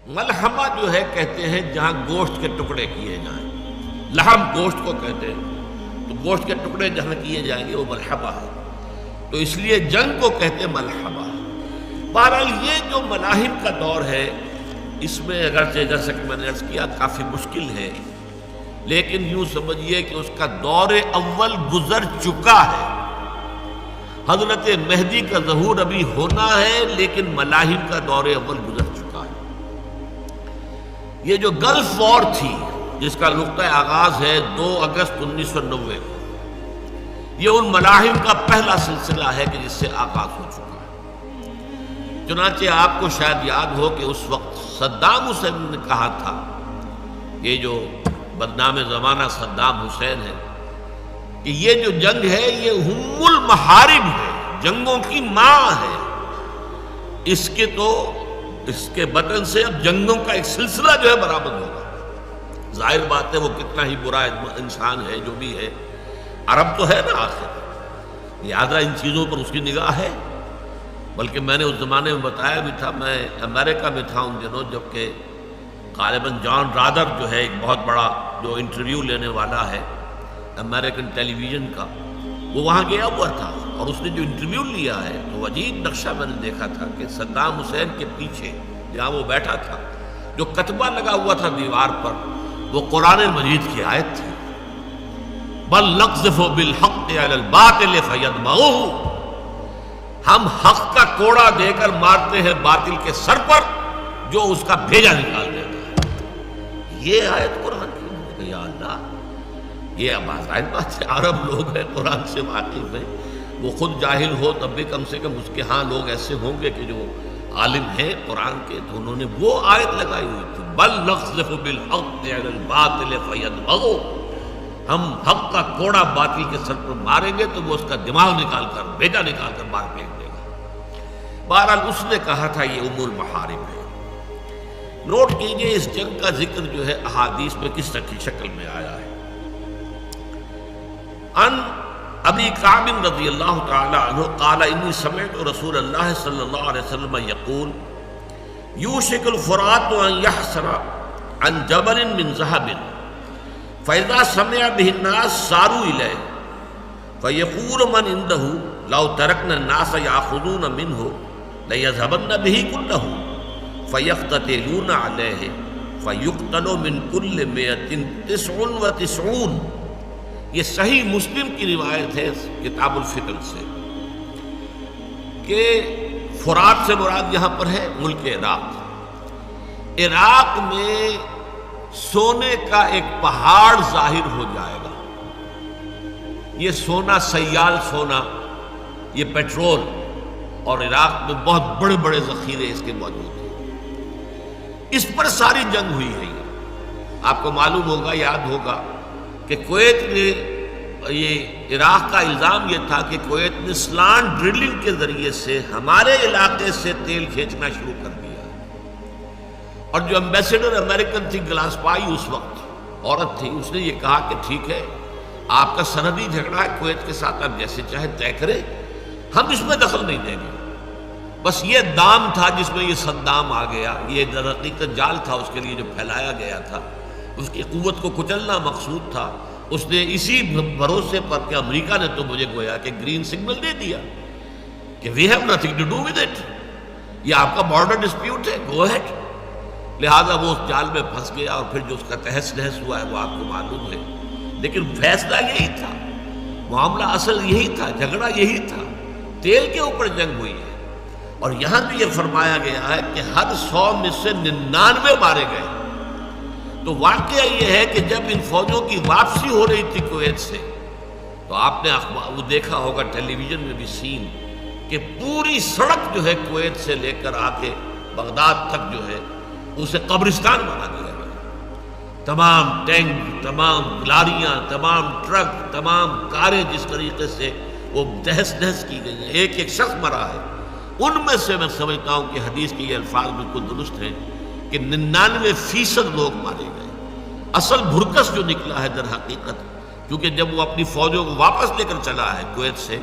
ملحمہ جو ہے کہتے ہیں جہاں گوشت کے ٹکڑے کیے جائیں، لحم گوشت کو کہتے ہیں، تو گوشت کے ٹکڑے جہاں کیے جائیں گے وہ ملحمہ ہے، تو اس لیے جنگ کو کہتے ہیں ملحمہ۔ بہرحال یہ جو ملاحم کا دور ہے اس میں اگرچہ جیسا کہ میں نے عرض کیا کافی مشکل ہے، لیکن یوں سمجھیے کہ اس کا دور اول گزر چکا ہے۔ حضرت مہدی کا ظہور ابھی ہونا ہے لیکن ملاحم کا دور اول گزر چکا ہے۔ یہ جو گلف وار تھی جس کا نقطہ آغاز ہے 2 اگست 1990 کو، یہ ان ملاحم کا پہلا سلسلہ ہے کہ جس سے آغاز ہو چکا ہے۔ چنانچہ آپ کو شاید یاد ہو کہ اس وقت صدام حسین نے کہا تھا، یہ جو بدنام زمانہ صدام حسین ہے، کہ یہ جو جنگ ہے یہ ام المحارب ہے، جنگوں کی ماں ہے، اس کے بدن سے اب جنگوں کا ایک سلسلہ جو ہے برآمد ہوگا۔ ظاہر بات ہے وہ کتنا ہی برا انسان ہے جو بھی ہے، عرب تو ہے نا آخر، لہٰذا ان چیزوں پر اس کی نگاہ ہے۔ بلکہ میں نے اس زمانے میں بتایا بھی تھا، میں امریکہ میں تھا ان دنوں، جبکہ غالباً جان رادر جو ہے ایک بہت بڑا جو انٹرویو لینے والا ہے امریکن ٹیلی ویژن کا، وہ وہاں گیا ہوا تھا، اور اس نے جو انٹرویو لیا ہے تو عجیب نقشہ میں نے دیکھا تھا کہ صدام حسین کے پیچھے جہاں وہ بیٹھا تھا جو کتبہ لگا ہوا تھا دیوار پر، وہ قرآن مجید کی آیت تھی، بل نقذف بالحق علی الباطل فیدمغہ، ہم حق کا کوڑا دے کر مارتے ہیں باطل کے سر پر جو اس کا بھیجا نکال دیتا ہے۔ یہ آیت قرآن کی، یا اللہ، یہ اب ظاہر بات ہے عرب لوگ ہیں، قرآن سے واقف ہیں، وہ خود جاہل ہو تب بھی کم سے کم اس کے ہاں لوگ ایسے ہوں گے کہ جو عالم ہیں قرآن کے، تو انہوں نے وہ آیت لگائی ہوئی تھی، بل نقذف بالحق علی الباطل فیدمغہ، ہم حق کا کوڑا باطل کے سر پر ماریں گے تو وہ اس کا دماغ نکال کر، بیٹا نکال کر باہر پھینک دے گا۔ بہرحال اس نے کہا تھا یہ ام المحارب ہے۔ نوٹ کیجئے اس جنگ کا ذکر جو ہے احادیث میں کس طرح کی شکل میں آیا ہے۔ ان ابی کعب رضی اللہ تعالی عنہ قال انی سمعت رسول اللہ صلی اللہ علیہ وسلم یقول یوشک الفرات ان یحسر عن جبل من ذهب فاذا سمع به الناس ساروا الیہ فیقول من عنده لو ترکنا الناس یاخذون منه لیذهبن به كله فیقتتلون علیہ فیقتل من کل 199۔ یہ صحیح مسلم کی روایت ہے کتاب الفطر سے، کہ فرات سے مراد یہاں پر ہے ملک عراق۔ عراق میں سونے کا ایک پہاڑ ظاہر ہو جائے گا۔ یہ سونا، سیال سونا، یہ پیٹرول، اور عراق میں بہت بڑے بڑے ذخیرے اس کے موجود ہیں۔ اس پر ساری جنگ ہوئی ہے۔ آپ کو معلوم ہوگا، یاد ہوگا کہ کویت نے، یہ عراق کا الزام یہ تھا کہ کویت نے سلانٹ ڈرلنگ کے ذریعے سے ہمارے علاقے سے تیل کھینچنا شروع کر دیا، اور جو ایمبیسیڈر امریکن تھی گلاسپائی، اس وقت عورت تھی، اس نے یہ کہا کہ ٹھیک ہے، آپ کا سرحدی جھگڑا ہے کویت کے ساتھ، آپ جیسے چاہے طے کریں، ہم اس میں دخل نہیں دیں گے۔ بس یہ دام تھا جس میں یہ صدام آ گیا، یہ در حقیقت جال تھا اس کے لیے جو پھیلایا گیا تھا، اس کی قوت کو کچلنا مقصود تھا۔ اس نے اسی بھروسے پر کہ امریکہ نے تو مجھے گویا کہ گرین سگنل دے دیا کہ we have nothing to do with it, یہ آپ کا بارڈر ڈسپیوٹ ہے، گو ہیڈ، لہذا وہ اس جال میں پھنس گیا، اور پھر جو اس کا تہس نہس ہوا ہے وہ آپ کو معلوم ہے۔ لیکن فیصلہ یہی تھا، معاملہ اصل یہی تھا، جھگڑا یہی تھا، تیل کے اوپر جنگ ہوئی ہے۔ اور یہاں بھی یہ فرمایا گیا ہے کہ ہر 100 میں سے 99 مارے گئے۔ تو واقعہ یہ ہے کہ جب ان فوجوں کی واپسی ہو رہی تھی کویت سے، تو آپ نے وہ دیکھا ہوگا ٹیلی ویژن میں بھی سین، کہ پوری سڑک جو ہے کویت سے لے کر آ کے بغداد تک جو ہے اسے قبرستان بنا دیا گیا۔ تمام ٹینک، تمام لاریاں، تمام ٹرک، تمام کاریں جس طریقے سے وہ تہس نہس کی گئی ہیں، ایک ایک شخص مرا ہے۔ ان میں سے میں سمجھتا ہوں کہ حدیث کے یہ الفاظ بالکل درست ہیں کہ 99% لوگ مارے گئے۔ اصل بھرکس جو نکلا ہے در حقیقت، کیونکہ جب وہ اپنی فوجوں کو واپس لے کر چلا ہے کویت سے،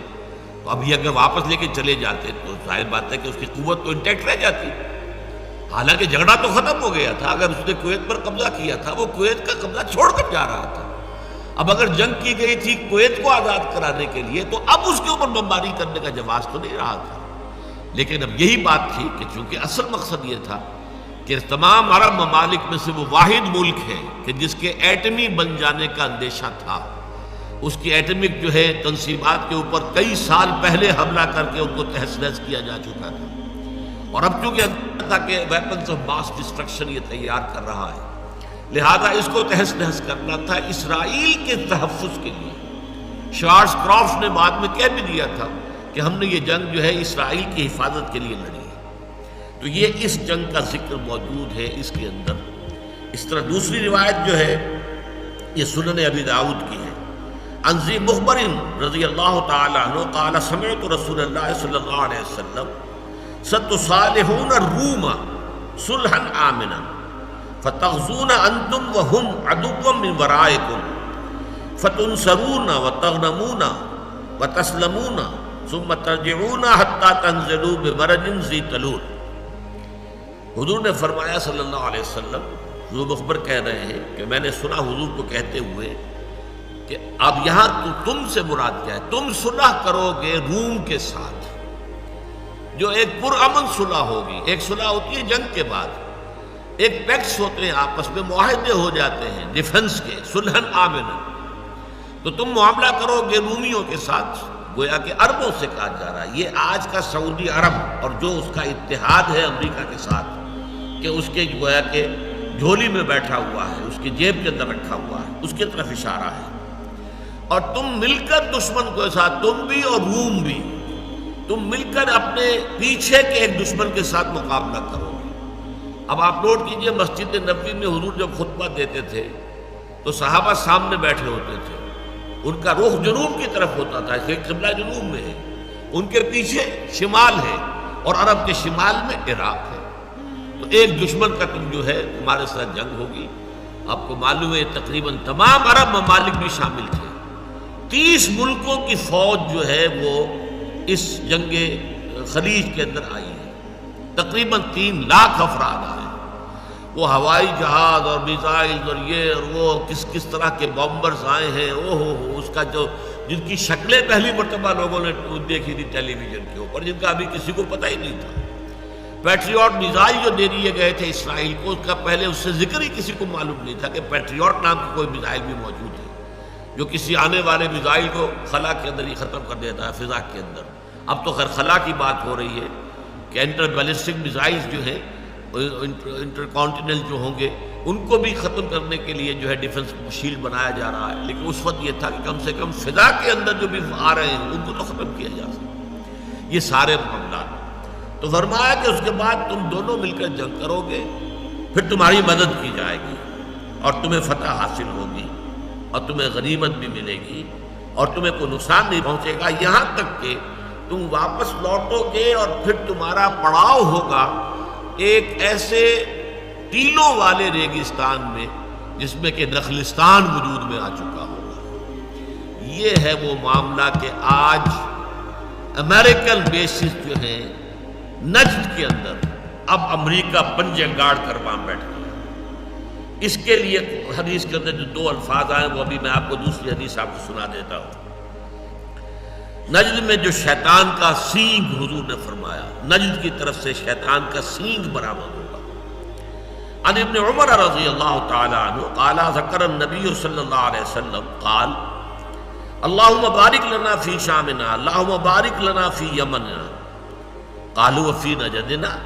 تو ابھی اگر واپس لے کے چلے جاتے تو ظاہر بات ہے کہ اس کی قوت تو انٹیکٹ رہ جاتی، حالانکہ جھگڑا تو ختم ہو گیا تھا، اگر اس نے کویت پر قبضہ کیا تھا وہ کویت کا قبضہ چھوڑ کر جا رہا تھا۔ اب اگر جنگ کی گئی تھی کویت کو آزاد کرانے کے لیے تو اب اس کے اوپر بمباری کرنے کا جواز تو نہیں رہا تھا۔ لیکن اب یہی بات تھی کہ چونکہ اصل مقصد یہ تھا کہ تمام عرب ممالک میں سے وہ واحد ملک ہے کہ جس کے ایٹمی بن جانے کا اندیشہ تھا، اس کی ایٹمک جو ہے تنصیبات کے اوپر کئی سال پہلے حملہ کر کے ان کو تہس نہس کیا جا چکا تھا، اور اب چونکہ تھا کہ ویپنز آف ماس ڈسٹرکشن یہ تیار کر رہا ہے، لہذا اس کو تہس نہس کرنا تھا اسرائیل کے تحفظ کے لیے۔ شارلز کرافٹ نے بعد میں کہہ بھی دیا تھا کہ ہم نے یہ جنگ جو ہے اسرائیل کی حفاظت کے لیے لڑی ہے۔ تو یہ اس جنگ کا ذکر موجود ہے اس کے اندر۔ اس طرح دوسری روایت جو ہے یہ سنن ابی داؤد کی ہے، عن ذی مخبر رضی اللہ تعالی عنہ قال سمعت رسول اللہ صلی اللہ علیہ وسلم ستصالحون الروم صلحا آمنا فتغزون انتم وهم عدوا من ورائكم فتنصرون وتغنمون وتسلمون ثم ترجعون حتى تنزلوا بمرج ذی طلول۔ حضور نے فرمایا صلی اللہ علیہ وسلم، جو مخبر کہہ رہے ہیں کہ میں نے سنا حضور کو کہتے ہوئے کہ اب یہاں تم سے مراد کیا ہے، تم صلح کرو گے روم کے ساتھ، جو ایک پرامن صلح ہوگی۔ ایک صلح ہوتی ہے جنگ کے بعد، ایک پیکٹس ہوتے ہیں آپس میں، معاہدے ہو جاتے ہیں ڈیفنس کے، صلحن آمنا۔ تو تم معاملہ کرو گے رومیوں کے ساتھ، گویا کہ عربوں سے کہا جا رہا ہے۔ یہ آج کا سعودی عرب اور جو اس کا اتحاد ہے امریکہ کے ساتھ، کہ اس کے گویا کہ جھولی میں بیٹھا ہوا ہے، اس کی جیب کے اندر رکھا ہوا ہے، اس کی طرف اشارہ ہے۔ اور تم مل کر دشمن کے ساتھ، تم بھی اور روم بھی، تم مل کر اپنے پیچھے کے ایک دشمن کے ساتھ مقابلہ کرو گے۔ اب آپ نوٹ کیجئے، مسجد نبوی میں حضور جب خطبہ دیتے تھے تو صحابہ سامنے بیٹھے ہوتے تھے، ان کا رخ جنوب کی طرف ہوتا تھا، اس لیے قبلہ جنوب میں ہے، ان کے پیچھے شمال ہے اور عرب کے شمال میں عراق ہے۔ تو ایک دشمن کا تم جو ہے تمہارے ساتھ جنگ ہوگی۔ آپ کو معلوم ہے تقریباً تمام عرب ممالک بھی شامل تھے، 30 ملکوں کی فوج جو ہے وہ اس جنگ خلیج کے اندر آئی ہے، تقریباً 3 لاکھ افراد آئے۔ وہ ہوائی جہاز اور میزائل اور یہ اور وہ کس طرح کے بمبرز آئے ہیں، اس کا جو جن کی شکلیں پہلی مرتبہ لوگوں نے دیکھی تھی ٹیلی ویژن کے اوپر، جن کا ابھی کسی کو پتہ ہی نہیں تھا۔ پیٹریوٹ میزائل جو دے دیے گئے تھے اسرائیل کو، اس کا پہلے اس سے ذکر ہی کسی کو معلوم نہیں تھا کہ پیٹریوٹ نام کی کوئی میزائل بھی موجود ہے، جو کسی آنے والے میزائل کو خلا کے اندر ہی ختم کر دیتا ہے، فضا کے اندر۔ اب تو خیر خلا کی بات ہو رہی ہے کہ انٹر بیلسٹک میزائلز جو ہیں، انٹر کانٹیننٹل جو ہوں گے، ان کو بھی ختم کرنے کے لیے جو ہے ڈیفنس شیلڈ بنایا جا رہا ہے۔ لیکن اس وقت یہ تھا کہ کم سے کم فضا کے اندر جو بھی آ رہے ہیں ان کو تو ختم کیا جا سکے۔ یہ سارے معاملات تو فرمایا کہ اس کے بعد تم دونوں مل کر جنگ کرو گے، پھر تمہاری مدد کی جائے گی اور تمہیں فتح حاصل ہوگی اور تمہیں غنیمت بھی ملے گی اور تمہیں کوئی نقصان نہیں پہنچے گا، یہاں تک کہ تم واپس لوٹو گے اور پھر تمہارا پڑاؤ ہوگا ایک ایسے ٹیلوں والے ریگستان میں جس میں کہ نخلستان وجود میں آ چکا ہوگا۔ یہ ہے وہ معاملہ کہ آج امریکن بیسز جو ہیں نجد کے اندر، اب امریکہ پنجے گاڑ کر وہاں بیٹھ گیا۔ اس کے لیے حدیث کے اندر جو 2 الفاظ آئے وہ ابھی میں آپ کو دوسری حدیث آپ کو سنا دیتا ہوں۔ نجد میں جو شیطان کا سینگ حضور نے فرمایا، نجد کی طرف سے شیطان کا سینگ برآمد ہوگا۔ عن ابن عمر رضی اللہ تعالی عنہ قال ذکر النبی صلی اللہ علیہ وسلم قال اللہم بارک لنا فی شامنا اللہم بارک لنا فی یمننا قالوا وفی نجدنا۔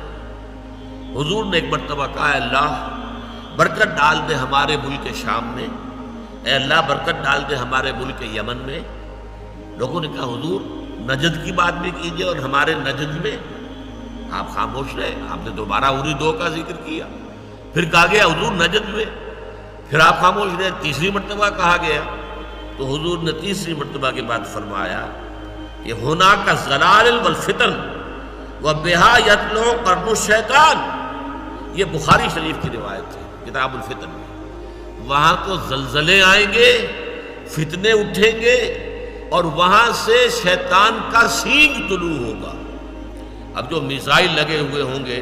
حضور نے ایک مرتبہ کہا اے اللہ برکت ڈال دے ہمارے ملک شام میں، اے اللہ برکت ڈال دے ہمارے ملک یمن میں۔ لوگوں نے کہا حضور نجد کی بات بھی کیجئے اور ہمارے نجد میں۔ آپ خاموش رہے، آپ نے دوبارہ اوری 2 کا ذکر کیا، پھر کہا گیا حضور نجد میں، پھر آپ خاموش رہے، تیسری مرتبہ کہا گیا تو حضور نے تیسری مرتبہ کے بعد فرمایا یہ ہونا کا زلازل والفتن وبہا یطلع قرن الشیطان۔ یہ بخاری شریف کی روایت ہے کتاب الفتن میں۔ وہاں کو زلزلے آئیں گے، فتنے اٹھیں گے اور وہاں سے شیطان کا سینگ طلوع ہوگا۔ اب جو میزائل لگے ہوئے ہوں گے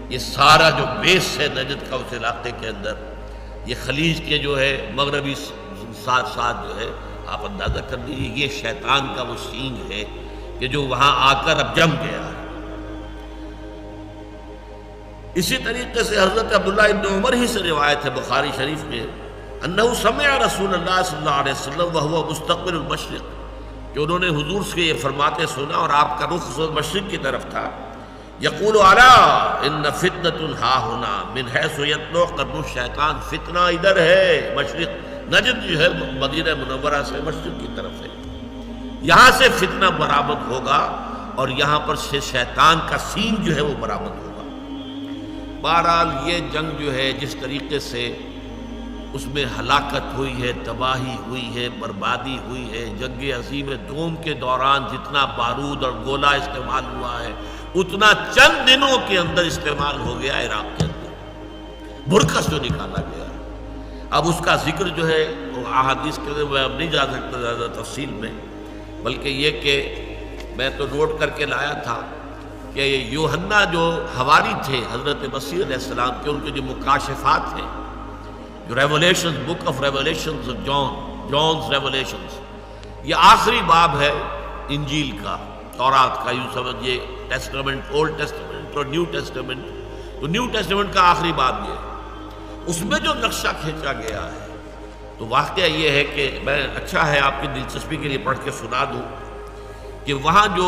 یہ سارا جو بیس ہے نجد کا اس علاقے کے اندر، یہ خلیج کے جو ہے مغربی ساتھ ساتھ جو ہے آپ اندازہ کر لیجیے، یہ شیطان کا وہ سینگ ہے کہ جو وہاں آ کر اب جم گیا ہے۔ اسی طریقے سے حضرت عبداللہ ابن عمر ہی سے روایت ہے بخاری شریف میں، انہو سمع رسول اللہ صلی اللہ علیہ وسلم وہو مستقبل المشرق، کہ انہوں نے حضور سے یہ فرماتے سنا اور آپ کا رخ مشرق کی طرف تھا، یقول الا ان فتنۃ ہا ہنا من حیث یطلع قرن الشیطان، فتنہ ادھر ہے، مشرق نجد جو ہے مدینہ منورہ سے مشرق کی طرف ہے، یہاں سے فتنہ برآمد ہوگا اور یہاں پر سے شیطان کا سین جو ہے وہ برآمد ہوگا۔ بہرحال یہ جنگ جو ہے جس طریقے سے اس میں ہلاکت ہوئی ہے، تباہی ہوئی ہے، بربادی ہوئی ہے، جنگ عظیم دوم کے دوران جتنا بارود اور گولہ استعمال ہوا ہے اتنا چند دنوں کے اندر استعمال ہو گیا عراق کے اندر، برکس جو نکالا گیا۔ اب اس کا ذکر جو ہے وہ احادیث کے میں اب نہیں جا سکتا زیادہ تفصیل میں، بلکہ یہ کہ میں تو نوٹ کر کے لایا تھا کہ یوحنا جو حواری تھے حضرت مسیح علیہ السلام کے، ان کے جو مکاشفات ہیں، جو revelations, book of revelations of Jones revelations, یہ آخری باب ہے انجیل کا، تورات کا، یوں سمجھیے ٹیسٹمنٹ، اولڈ ٹیسٹمنٹ اور نیو ٹیسٹمنٹ، تو نیو ٹیسٹمنٹ کا آخری باب یہ ہے، اس میں جو نقشہ کھینچا گیا ہے تو واقعہ یہ ہے کہ میں اچھا ہے آپ کی دلچسپی کے لیے پڑھ کے سنا دوں کہ وہاں جو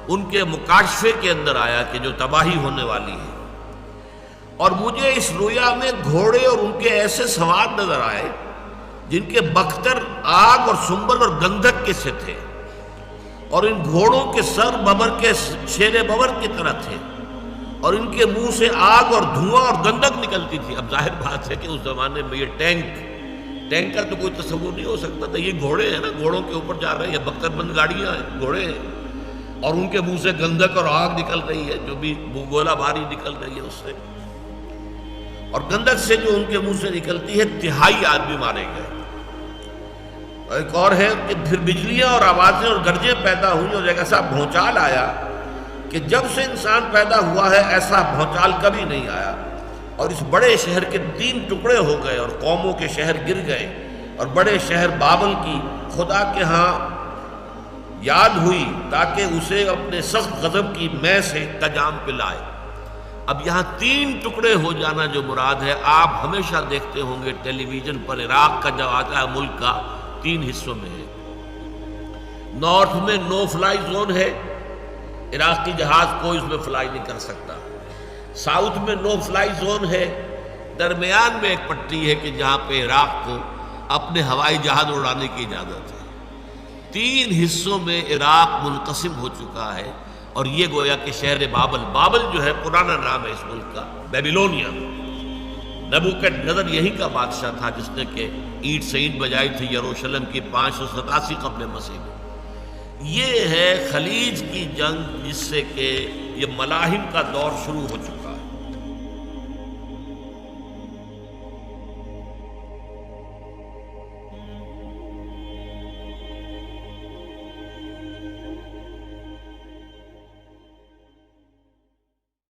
ان کے مکاشفے کے اندر آیا کہ جو تباہی ہونے والی ہے، اور مجھے اس رویا میں گھوڑے اور ان کے ایسے سوار نظر آئے جن کے بختر آگ اور سنبل اور گندھک کے سے تھے، اور ان گھوڑوں کے سر ببر کے شیر ببر کی طرح تھے، اور ان کے منہ سے آگ اور دھواں اور گندھک نکلتی تھی۔ اب ظاہر بات ہے کہ اس زمانے میں یہ ٹینک کا تو کوئی تصور نہیں ہو سکتا تھا، یہ گھوڑے ہیں نا، گھوڑوں کے اوپر جا رہے ہیں، یہ بختر بند گاڑیاں ہیں، گھوڑے ہیں، اور ان کے منہ سے گندھک اور آگ نکل رہی ہے، جو بھی گولہ باری نکل رہی ہے اس سے، اور گندھک سے جو ان کے منہ سے نکلتی ہے 3 آدمی مارے گئے۔ ایک اور ہے کہ پھر بجلیاں اور آوازیں اور گرجیں پیدا ہوئیں، اور ایک ایسا بھونچال آیا کہ جب سے انسان پیدا ہوا ہے ایسا بھونچال کبھی نہیں آیا، اور اس بڑے شہر کے 3 ٹکڑے ہو گئے اور قوموں کے شہر گر گئے، اور بڑے شہر بابل کی خدا کے ہاں یاد ہوئی تاکہ اسے اپنے سخت غضب کی میں سے کجام پلائے۔ اب یہاں 3 ٹکڑے ہو جانا جو مراد ہے، آپ ہمیشہ دیکھتے ہوں گے ٹیلی ویژن پر عراق کا جب آتا ہے ملک کا 3 حصوں میں ہے۔ نارتھ میں نو فلائی زون ہے، عراقی جہاز کوئی اس میں فلائی نہیں کر سکتا۔ ساؤتھ میں نو فلائی زون ہے، درمیان میں ایک پٹی ہے کہ جہاں پہ عراق کو اپنے ہوائی جہاز اڑانے کی اجازت ہے۔ 3 حصوں میں عراق منقسم ہو چکا ہے، اور یہ گویا کہ شہر بابل جو ہے پرانا نام ہے اس ملک کا، بیبیلونیا، نبوکڈ-نظر یہی کا بادشاہ تھا جس نے کہ اینٹ سے اینٹ بجائی تھی یروشلم کی 587 قبل مسیح میں۔ یہ ہے خلیج کی جنگ جس سے کہ یہ ملاحم کا دور شروع ہو چکا۔